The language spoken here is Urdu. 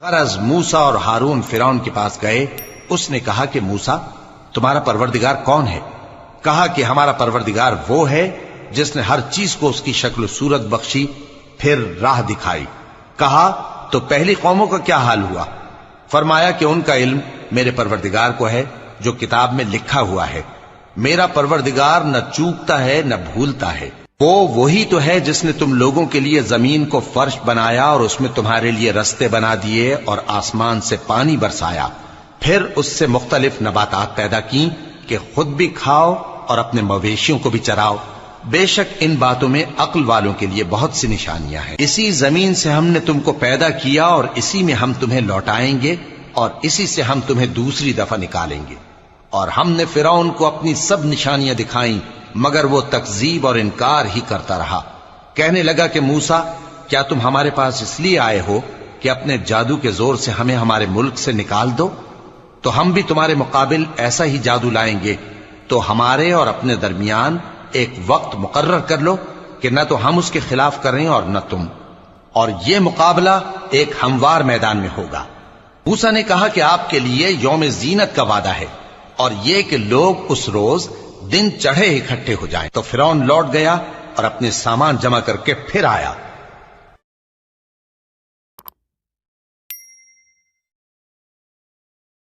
غرض موسیٰ اور ہارون فرعون کے پاس گئے. اس نے کہا کہ موسیٰ تمہارا پروردگار کون ہے؟ کہا کہ ہمارا پروردگار وہ ہے جس نے ہر چیز کو اس کی شکل و صورت بخشی پھر راہ دکھائی. کہا تو پہلی قوموں کا کیا حال ہوا؟ فرمایا کہ ان کا علم میرے پروردگار کو ہے جو کتاب میں لکھا ہوا ہے. میرا پروردگار نہ چوکتا ہے نہ بھولتا ہے. وہ وہی تو ہے جس نے تم لوگوں کے لیے زمین کو فرش بنایا اور اس میں تمہارے لیے رستے بنا دیے اور آسمان سے پانی برسایا، پھر اس سے مختلف نباتات پیدا کی کہ خود بھی کھاؤ اور اپنے مویشیوں کو بھی چراؤ. بے شک ان باتوں میں عقل والوں کے لیے بہت سی نشانیاں ہیں. اسی زمین سے ہم نے تم کو پیدا کیا اور اسی میں ہم تمہیں لوٹائیں گے اور اسی سے ہم تمہیں دوسری دفعہ نکالیں گے. اور ہم نے فرعون کو اپنی سب نشانیاں دکھائیں مگر وہ تکذیب اور انکار ہی کرتا رہا. کہنے لگا کہ موسیٰ کیا تم ہمارے پاس اس لیے آئے ہو کہ اپنے جادو کے زور سے ہمیں ہمارے ملک سے نکال دو؟ تو ہم بھی تمہارے مقابل ایسا ہی جادو لائیں گے. تو ہمارے اور اپنے درمیان ایک وقت مقرر کر لو کہ نہ تو ہم اس کے خلاف کریں اور نہ تم، اور یہ مقابلہ ایک ہموار میدان میں ہوگا. موسیٰ نے کہا کہ آپ کے لیے یوم زینت کا وعدہ ہے اور یہ کہ لوگ اس روز دن چڑھے اکٹھے ہو جائیں. تو فرعون لوٹ گیا اور اپنے سامان جمع کر کے پھر آیا.